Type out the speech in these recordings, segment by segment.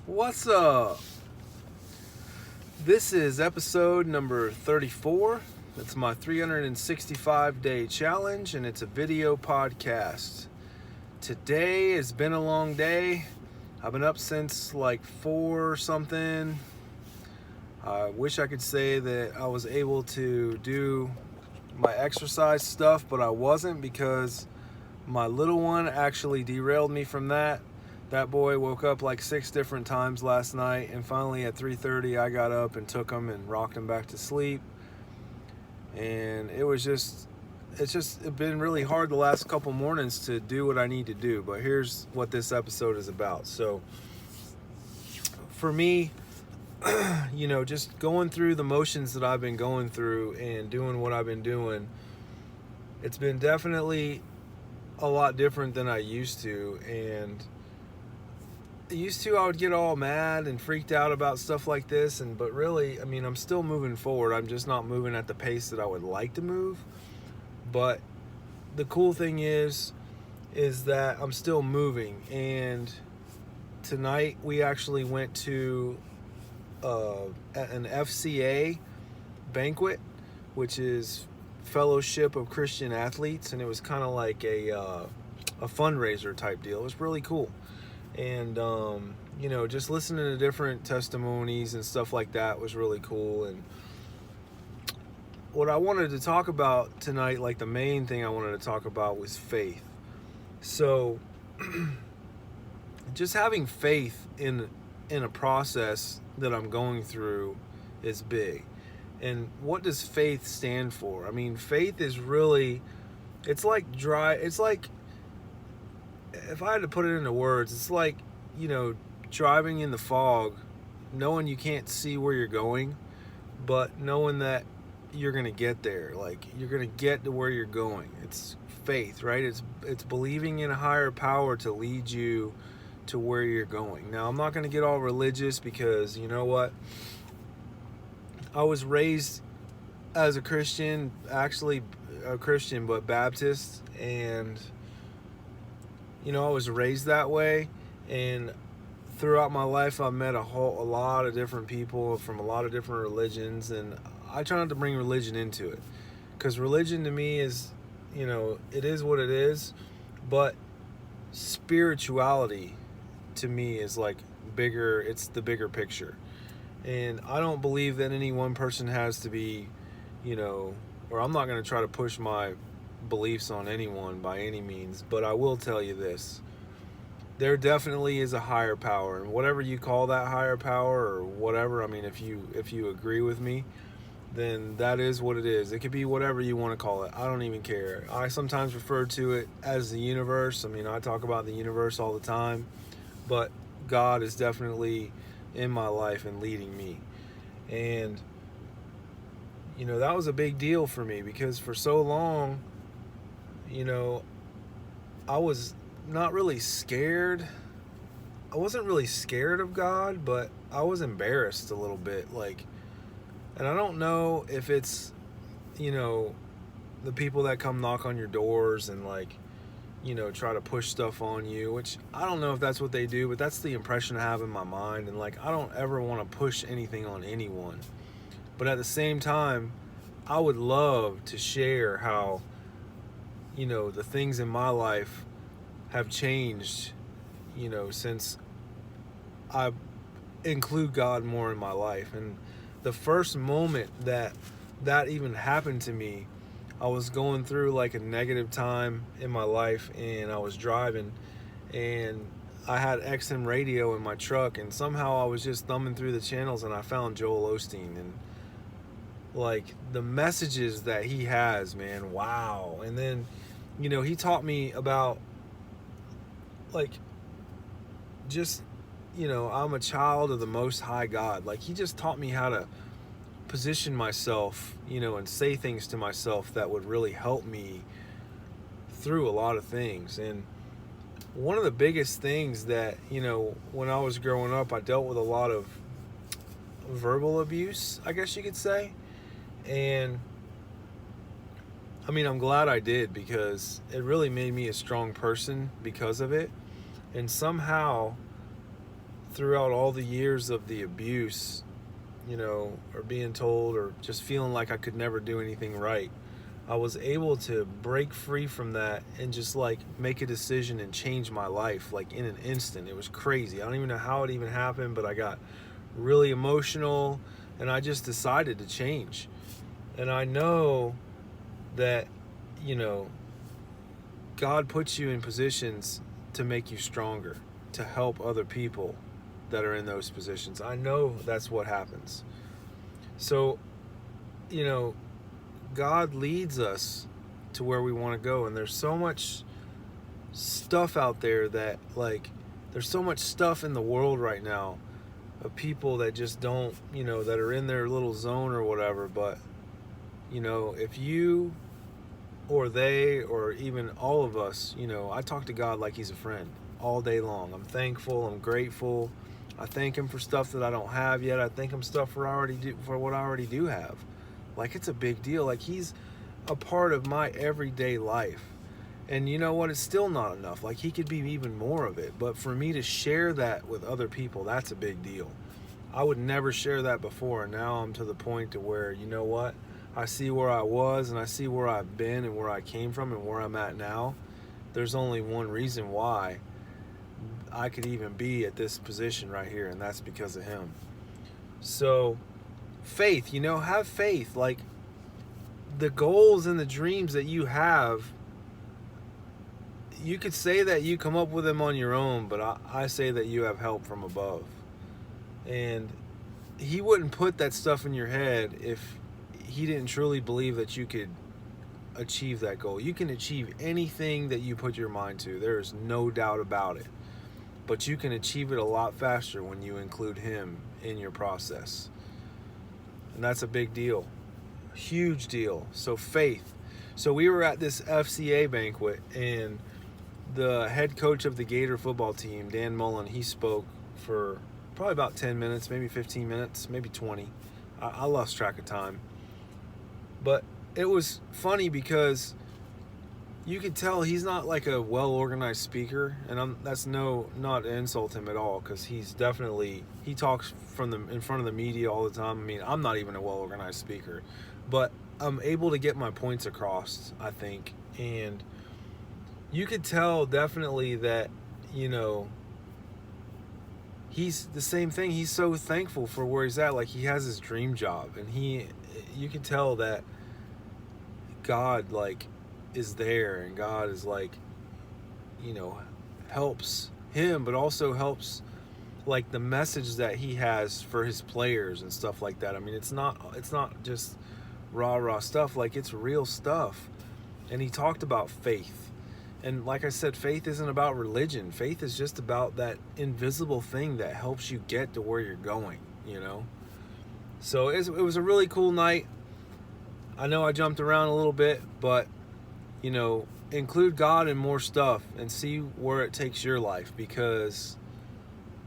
What's up? This is episode number 34. It's my 365-day challenge, and it's a video podcast. Today has been a long day. I've been up since like 4 or something. I wish I could say that I was able to do my exercise stuff, but I wasn't because my little one actually derailed me from that. That boy woke up like 6 different times last night, and finally at 3:30 I got up and took him and rocked him back to sleep. And it's been really hard the last couple mornings to do what I need to do. But here's what this episode is about. So for me, just going through the motions that I've been going through and doing what I've been doing, it's been definitely a lot different than I used to. And I would get all mad and freaked out about stuff like this, but really, I'm still moving forward. I'm just not moving at the pace that I would like to move. But the cool thing is that I'm still moving. And tonight we actually went to an FCA banquet, which is Fellowship of Christian Athletes, and it was kind of like a fundraiser type deal. It was really cool. And just listening to different testimonies and stuff like that was really cool. And what I wanted to talk about tonight, like the main thing I wanted to talk about, was faith. So just having faith in a process that I'm going through is big. And what does faith stand for? Faith is really, it's like if I had to put it into words, it's like, driving in the fog, knowing you can't see where you're going, but knowing that you're going to get there. Like, you're going to get to where you're going. It's faith, right? It's believing in a higher power to lead you to where you're going. Now, I'm not going to get all religious because, you know what? I was raised as a Christian, actually a Christian, but Baptist, and I was raised that way. And throughout my life, I've met a lot of different people from a lot of different religions, and I try not to bring religion into it, because religion to me is, it is what it is, but spirituality to me is like bigger. It's the bigger picture. And I don't believe that any one person has to be, or I'm not going to try to push my beliefs on anyone by any means, but I will tell you this: there definitely is a higher power, and whatever you call that higher power or whatever, if you agree with me, then that is what it is. It could be whatever you want to call it. I don't even care. I sometimes refer to it as the universe. I talk about the universe all the time, but God is definitely in my life and leading me. And that was a big deal for me, because for so long, I was not really scared. I wasn't really scared of God, but I was embarrassed a little bit. And I don't know if it's, the people that come knock on your doors and try to push stuff on you, which I don't know if that's what they do, but that's the impression I have in my mind. And I don't ever want to push anything on anyone. But at the same time, I would love to share how, the things in my life have changed, since I include God more in my life. And the first moment that even happened to me, I was going through like a negative time in my life, and I was driving, and I had XM radio in my truck, and somehow I was just thumbing through the channels, and I found Joel Osteen, and the messages that he has, man, wow. And then, he taught me about just, I'm a child of the Most High God. He just taught me how to position myself, and say things to myself that would really help me through a lot of things. And one of the biggest things that, when I was growing up, I dealt with a lot of verbal abuse, I guess you could say. And I'm glad I did, because it really made me a strong person because of it. And somehow, throughout all the years of the abuse, or being told, or just feeling like I could never do anything right, I was able to break free from that and just like make a decision and change my life like in an instant. It was crazy. I don't even know how it even happened, but I got really emotional and I just decided to change. And I know that, God puts you in positions to make you stronger, to help other people that are in those positions. I know that's what happens. So, God leads us to where we want to go. And there's so much stuff out there that, like, there's so much stuff in the world right now of people that just don't, that are in their little zone or whatever. But, if you or they or even all of us, I talk to God like he's a friend all day long. I'm thankful. I'm grateful. I thank him for stuff that I don't have yet. I thank him for what I already do have. Like, it's a big deal. Like, he's a part of my everyday life. And you know what? It's still not enough. Like, he could be even more of it. But for me to share that with other people, that's a big deal. I would never share that before. And now I'm to the point to where, you know what? I see where I was and I see where I've been and where I came from and where I'm at now. There's only one reason why I could even be at this position right here, and that's because of him. So, faith, have faith. Like, the goals and the dreams that you have, you could say that you come up with them on your own, but I say that you have help from above. And he wouldn't put that stuff in your head if he didn't truly believe that you could achieve that goal. You can achieve anything that you put your mind to. There is no doubt about it. But you can achieve it a lot faster when you include him in your process. And that's a big deal. Huge deal. So faith. So we were at this FCA banquet, and the head coach of the Gator football team, Dan Mullen, he spoke for probably about 10 minutes, maybe 15 minutes, maybe 20. I lost track of time. But it was funny because you could tell he's not like a well-organized speaker, and that's not to insult him at all, because he talks in front of the media all the time. I mean, I'm not even a well-organized speaker, but I'm able to get my points across, I think. And you could tell definitely that, he's the same thing. He's so thankful for where he's at. Like, he has his dream job, and you can tell that God, like, is there, and God is like, helps him, but also helps like the message that he has for his players and stuff like that. I mean, it's not just rah stuff. Like, it's real stuff. And he talked about faith, and like I said, faith isn't about religion. Faith is just about that invisible thing that helps you get to where you're going. So it was a really cool night. I know I jumped around a little bit, but include God in more stuff and see where it takes your life, because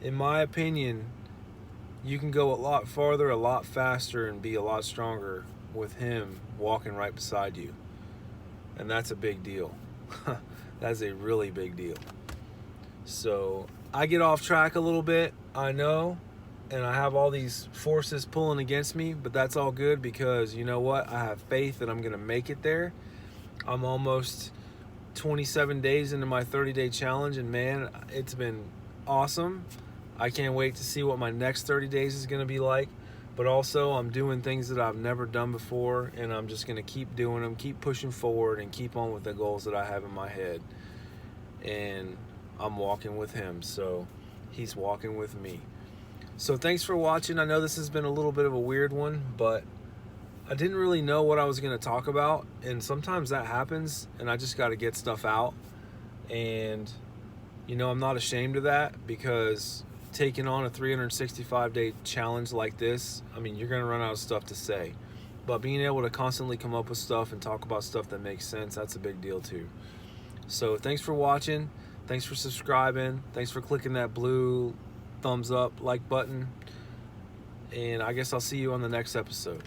in my opinion, you can go a lot farther, a lot faster, and be a lot stronger with him walking right beside you. And that's a big deal. That's a really big deal. So I get off track a little bit, I know, and I have all these forces pulling against me, but that's all good, because you know what? I have faith that I'm going to make it there. I'm almost 27 days into my 30-day challenge, and man, it's been awesome. I can't wait to see what my next 30 days is going to be like. But also, I'm doing things that I've never done before, and I'm just going to keep doing them, keep pushing forward, and keep on with the goals that I have in my head. And I'm walking with him, so he's walking with me. So thanks for watching. I know this has been a little bit of a weird one, but I didn't really know what I was going to talk about, and sometimes that happens, and I just got to get stuff out. And I'm not ashamed of that, because taking on a 365-day challenge like this, I mean, you're going to run out of stuff to say, but being able to constantly come up with stuff and talk about stuff that makes sense, that's a big deal too. So thanks for watching. Thanks for subscribing. Thanks for clicking that blue thumbs up like button. And I guess I'll see you on the next episode.